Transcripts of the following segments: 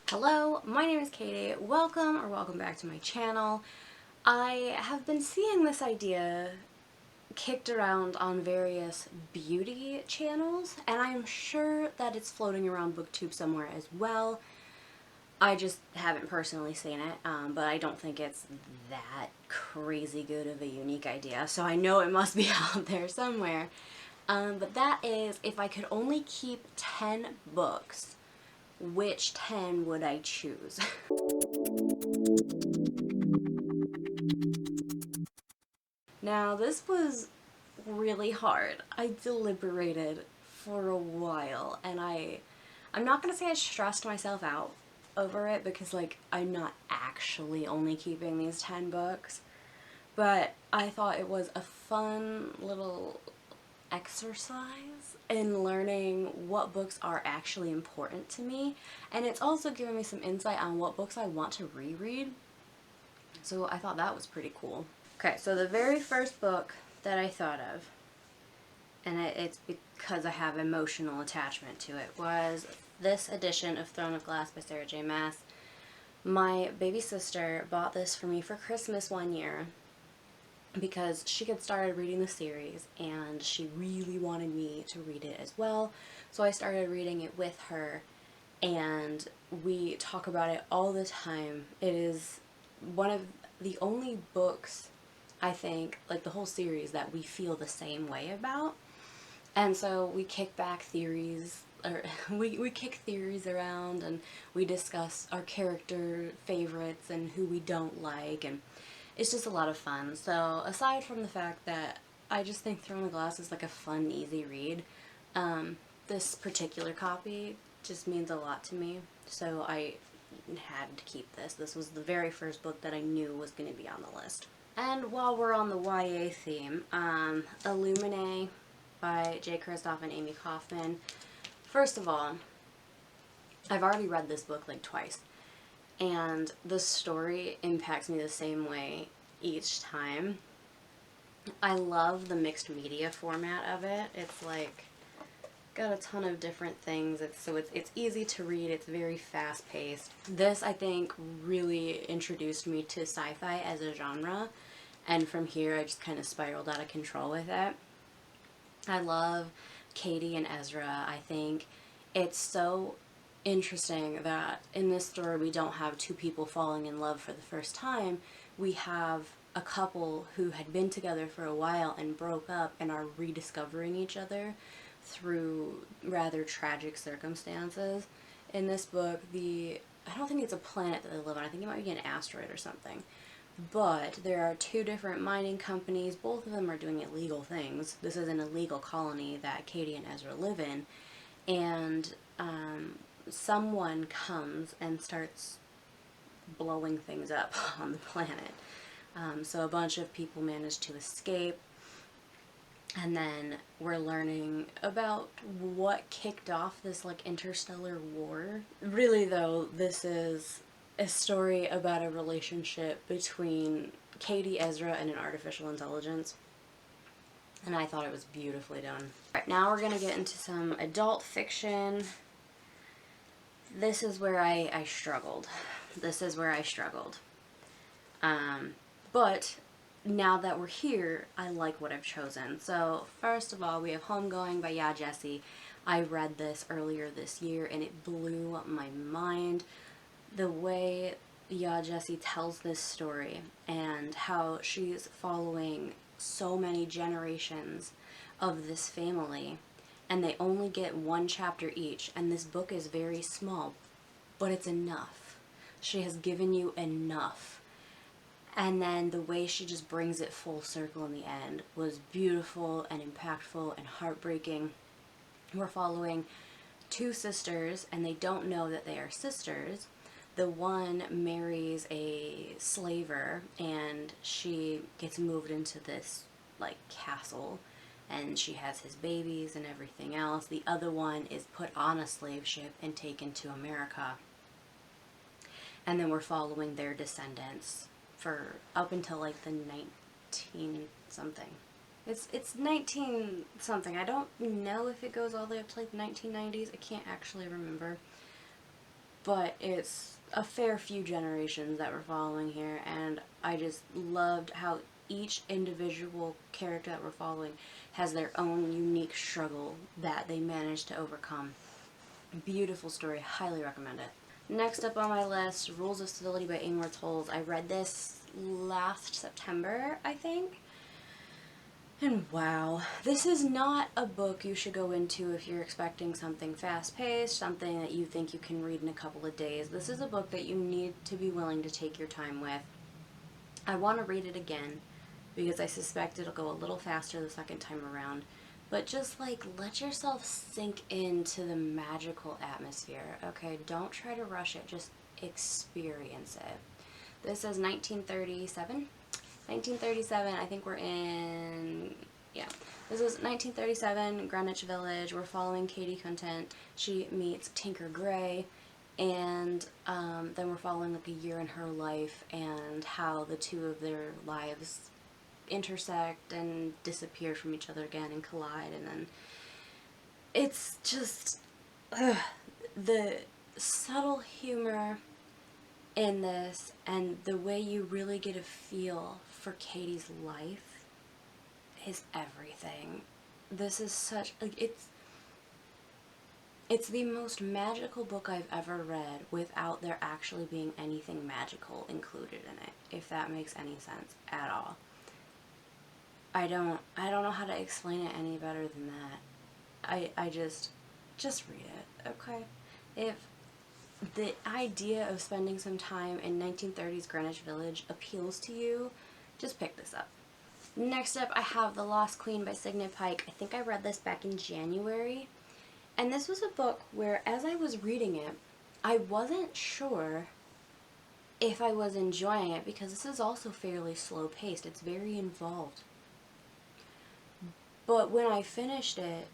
Hello, my name is Katie. Welcome back to my channel. I have been seeing this idea kicked around on various beauty channels, and I'm sure that it's floating around BookTube somewhere as well. I just haven't personally seen it, but I don't think it's that crazy good of a unique idea, so I know it must be out there somewhere. But that is, if I could only keep 10 books, which 10 would I choose? Now, this was really hard. I deliberated for a while, and I'm not gonna say I stressed myself out over it because, like, I'm not actually only keeping these 10 books, but I thought it was a fun little exercise in learning what books are actually important to me, and it's also given me some insight on what books I want to reread, so I thought that was pretty cool. Okay, so the very first book that I thought of, and it's because I have emotional attachment to it, was this edition of Throne of Glass by Sarah J. Maas. My baby sister bought this for me for Christmas one year because she had started reading the series and she really wanted me to read it as well. So I started reading it with her and we talk about it all the time. It is one of the only books, I think, like the whole series, that we feel the same way about. And so we kick back theories, or we kick theories around and we discuss our character favorites and who we don't like, and it's just a lot of fun. So aside from the fact that I just think Throne of Glass is like a fun, easy read, this particular copy just means a lot to me. So I had to keep this. This was the very first book that I knew was going to be on the list. And while we're on the YA theme, Illuminae by J. Kristoff and Amy Kaufman. First of all, I've already read this book like twice, and the story impacts me the same way each time. I love the mixed media format of it. It's like got a ton of different things. It's easy to read. It's very fast paced. This, I think, really introduced me to sci-fi as a genre, and from here I just kind of spiraled out of control with it. I love Katie and Ezra. I think it's so interesting that in this story we don't have two people falling in love for the first time. We have a couple who had been together for a while and broke up and are rediscovering each other through rather tragic circumstances. In this book, I don't think it's a planet that they live on. I think it might be an asteroid or something. But there are two different mining companies. Both of them are doing illegal things. This is an illegal colony that Katie and Ezra live in. And someone comes and starts blowing things up on the planet. So a bunch of people manage to escape. And then we're learning about what kicked off this like interstellar war. Really though, this is a story about a relationship between Katie, Ezra, and an artificial intelligence. And I thought it was beautifully done. Alright, now we're going to get into some adult fiction. This is where I struggled. This is where I struggled. But now that we're here, I like what I've chosen. So first of all, we have Homegoing by Ya Jessie. I read this earlier this year and it blew my mind. The way Ya Jessie tells this story and how she's following so many generations of this family, and they only get one chapter each, and this book is very small, but it's enough. She has given you enough. And then the way she just brings it full circle in the end was beautiful and impactful and heartbreaking. We're following two sisters, and they don't know that they are sisters. The one marries a slaver, and she gets moved into this, like, castle, and she has his babies and everything else. The other one is put on a slave ship and taken to America. And then we're following their descendants for up until like the 19 something. It's 19 something. I don't know if it goes all the way up to like the 1990s. I can't actually remember. but it's a fair few generations that we're following here, and I just loved how each individual character that we're following has their own unique struggle that they managed to overcome. Beautiful story, highly recommend it. Next up on my list, Rules of Civility by Amor Towles. I read this last September, I think. And wow, this is not a book you should go into if you're expecting something fast-paced, something that you think you can read in a couple of days. This is a book that you need to be willing to take your time with. I want to read it again because I suspect it'll go a little faster the second time around. But just like let yourself sink into the magical atmosphere, okay? Don't try to rush it, just experience it. This is 1937. 1937, I think we're in, yeah. This is 1937, Greenwich Village. We're following Katie Content. She meets Tinker Gray, and then we're following like a year in her life and how the two of their lives intersect and disappear from each other again and collide, and then it's just the subtle humor in this and the way you really get a feel for Katie's life is everything. This is such like it's the most magical book I've ever read without there actually being anything magical included in it, if that makes any sense at all. I don't know how to explain it any better than that. I just read it, okay? If the idea of spending some time in 1930s Greenwich Village appeals to you, just pick this up. Next up, I have The Lost Queen by Signet Pike. I think I read this back in January. And this was a book where, as I was reading it, I wasn't sure if I was enjoying it because this is also fairly slow-paced. It's very involved. But when I finished it,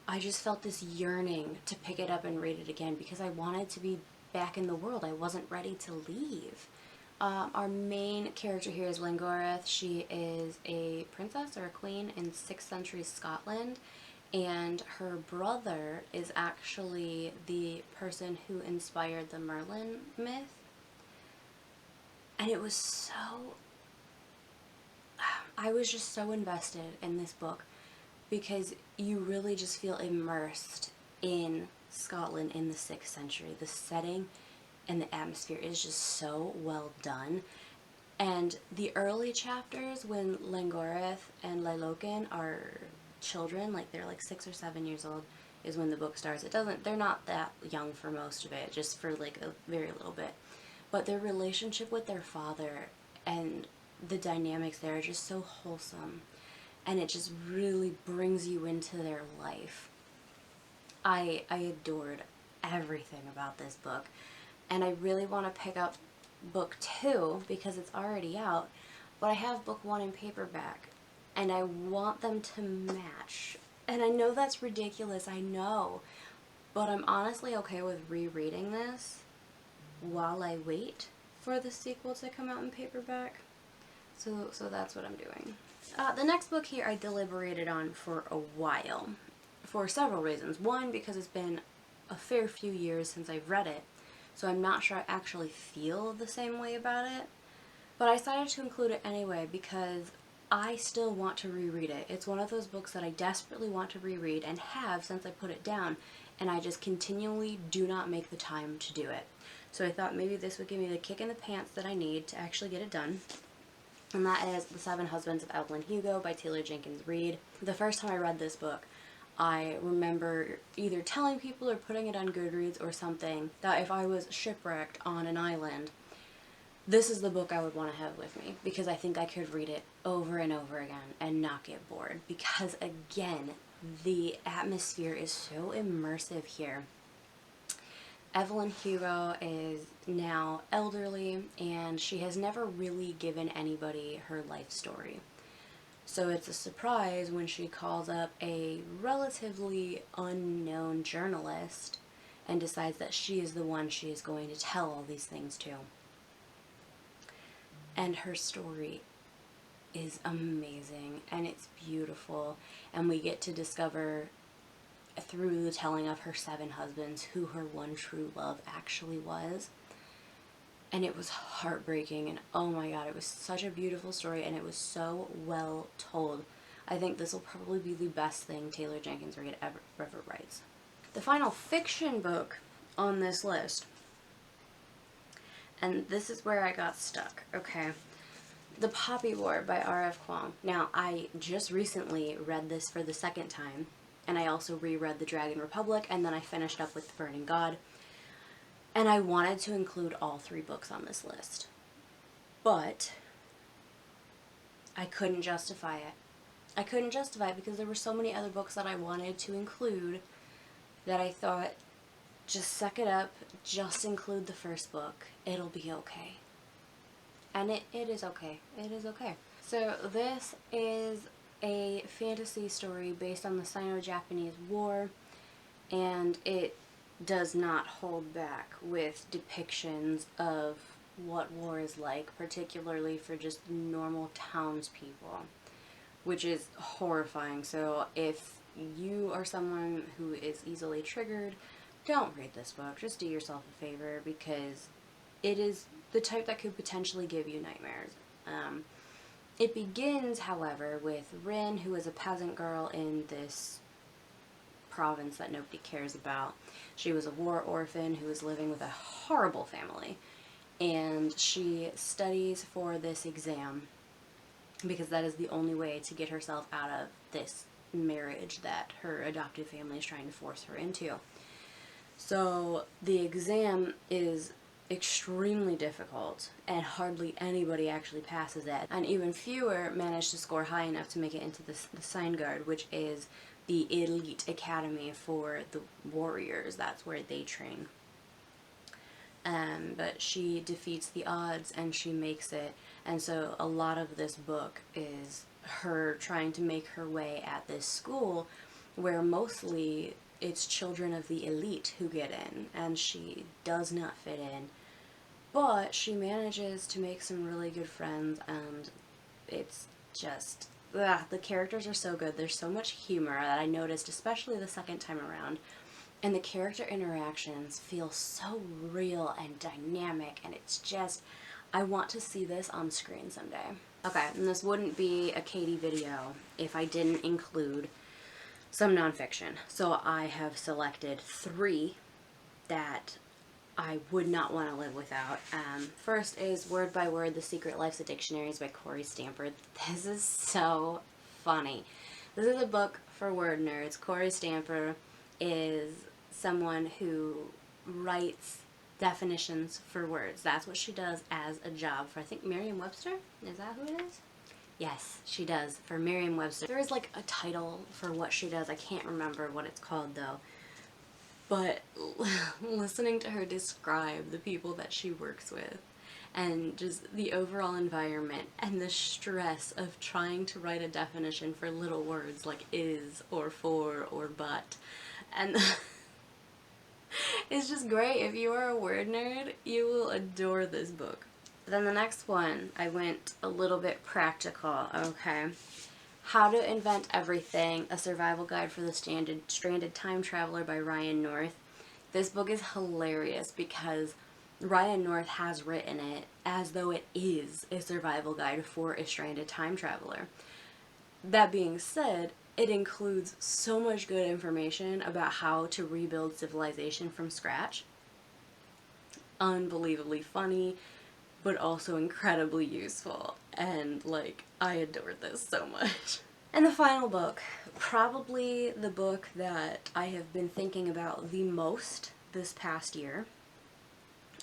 I just felt this yearning to pick it up and read it again because I wanted to be back in the world. I wasn't ready to leave. Our main character here is Langoreth. She is a princess or a queen in 6th century Scotland, and her brother is actually the person who inspired the Merlin myth. And it was so... I was just so invested in this book because you really just feel immersed in Scotland in the 6th century. The setting and the atmosphere is just so well done. And the early chapters when Langoreth and Lailoken are children, like they're like 6 or 7 years old, is when the book starts. They're not that young for most of it, just for like a very little bit. But their relationship with their father and the dynamics there are just so wholesome. And it just really brings you into their life. I adored everything about this book. And I really want to pick up book 2 because it's already out. But I have book 1 in paperback. And I want them to match. And I know that's ridiculous, I know. But I'm honestly okay with rereading this while I wait for the sequel to come out in paperback. So that's what I'm doing. The next book here I deliberated on for a while, for several reasons. One, because it's been a fair few years since I've read it, so I'm not sure I actually feel the same way about it. But I decided to include it anyway because I still want to reread it. It's one of those books that I desperately want to reread and have since I put it down, and I just continually do not make the time to do it. So I thought maybe this would give me the kick in the pants that I need to actually get it done. And that is The Seven Husbands of Evelyn Hugo by Taylor Jenkins Reid. The first time I read this book, I remember either telling people or putting it on Goodreads or something that if I was shipwrecked on an island, this is the book I would want to have with me because I think I could read it over and over again and not get bored because, again, the atmosphere is so immersive here. Evelyn Hugo is now elderly and she has never really given anybody her life story. So it's a surprise when she calls up a relatively unknown journalist and decides that she is the one she is going to tell all these things to. And her story is amazing and it's beautiful, and we get to discover through the telling of her 7 husbands who her one true love actually was. And it was heartbreaking, and oh my god, it was such a beautiful story, and it was so well told. I think this will probably be the best thing Taylor Jenkins Reid ever writes. The final fiction book on this list, and this is where I got stuck, okay? The Poppy War by R.F. Kuang. Now, I just recently read this for the 2nd time, and I also reread The Dragon Republic, and then I finished up with The Burning God. And I wanted to include all 3 books on this list. But I couldn't justify it. I couldn't justify it because there were so many other books that I wanted to include that I thought, just suck it up, just include the first book. It'll be okay. And it is okay. It is okay. So this is a fantasy story based on the Sino-Japanese War, and it does not hold back with depictions of what war is like, particularly for just normal townspeople, which is horrifying. So if you are someone who is easily triggered, don't read this book. Just do yourself a favor, because it is the type that could potentially give you nightmares. It begins, however, with Rin, who is a peasant girl in this province that nobody cares about. She was a war orphan who was living with a horrible family, and she studies for this exam because that is the only way to get herself out of this marriage that her adoptive family is trying to force her into. So the exam is extremely difficult, and hardly anybody actually passes it, and even fewer manage to score high enough to make it into the Sign-Guard, which is the elite academy for the warriors. That's where they train. But she defeats the odds and she makes it, and so a lot of this book is her trying to make her way at this school where mostly it's children of the elite who get in, and she does not fit in. But she manages to make some really good friends, and it's just, the characters are so good. There's so much humor that I noticed, especially the 2nd time around. And the character interactions feel so real and dynamic, and it's just, I want to see this on screen someday. Okay, and this wouldn't be a Katie video if I didn't include some nonfiction. So I have selected 3 that I would not want to live without. First is Word by Word, The Secret Lives of Dictionaries by Corey Stamper. This is so funny. This is a book for word nerds. Corey Stamper is someone who writes definitions for words. That's what she does as a job for, I think, Merriam-Webster? Is that who it is? Yes, she does, for Merriam-Webster. There is like a title for what she does. I can't remember what it's called though. But listening to her describe the people that she works with and just the overall environment and the stress of trying to write a definition for little words like is or for or but, and it's just great. If you are a word nerd, you will adore this book. But then the next one, I went a little bit practical, okay? How to Invent Everything, A Survival Guide for the Stranded Time Traveler by Ryan North. This book is hilarious because Ryan North has written it as though it is a survival guide for a stranded time traveler. That being said, it includes so much good information about how to rebuild civilization from scratch. Unbelievably funny, but also incredibly useful. And, like, I adored this so much. And the final book, probably the book that I have been thinking about the most this past year,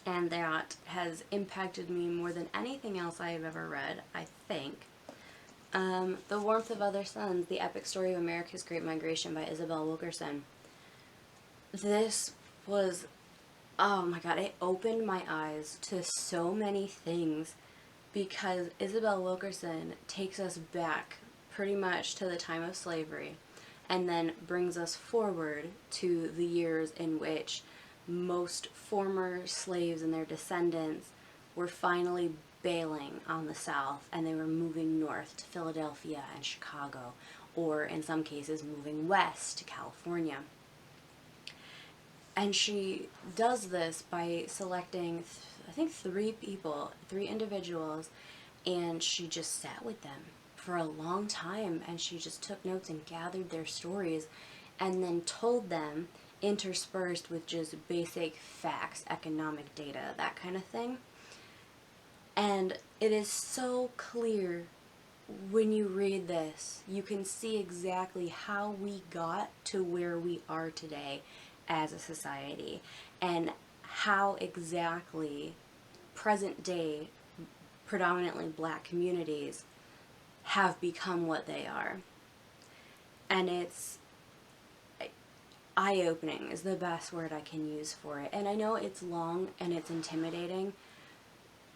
and that has impacted me more than anything else I have ever read, I think. The Warmth of Other Suns, The Epic Story of America's Great Migration by Isabel Wilkerson. This was, oh my god, it opened my eyes to so many things because Isabel Wilkerson takes us back pretty much to the time of slavery and then brings us forward to the years in which most former slaves and their descendants were finally bailing on the South, and they were moving north to Philadelphia and Chicago, or in some cases moving west to California. And she does this by selecting, I think, 3 individuals, and she just sat with them for a long time, and she just took notes and gathered their stories and then told them, interspersed with just basic facts, economic data, that kind of thing. And it is so clear when you read this. You can see exactly how we got to where we are today as a society, and how exactly present day, predominantly black communities have become what they are. And it's eye-opening is the best word I can use for it. And I know it's long and it's intimidating,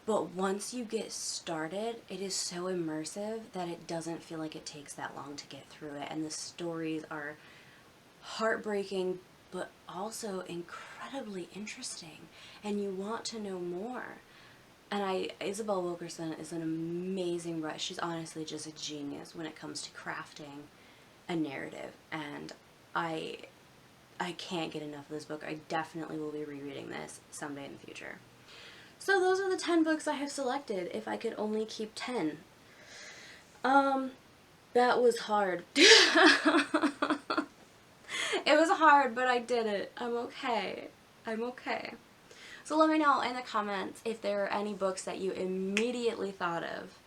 but once you get started, it is so immersive that it doesn't feel like it takes that long to get through it. And the stories are heartbreaking, but also incredibly interesting, and you want to know more. And Isabel Wilkerson is an amazing writer. She's honestly just a genius when it comes to crafting a narrative, and I can't get enough of this book. I definitely will be rereading this someday in the future. So those are the 10 books I have selected, if I could only keep 10. That was hard. It was hard, but I did it. I'm okay. I'm okay. So let me know in the comments if there are any books that you immediately thought of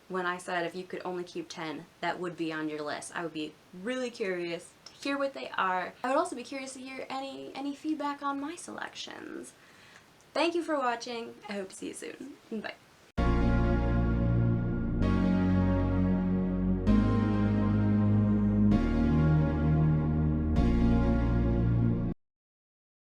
when I said if you could only keep 10 that would be on your list. I would be really curious to hear what they are. I would also be curious to hear any feedback on my selections. Thank you for watching. I hope to see you soon. Bye.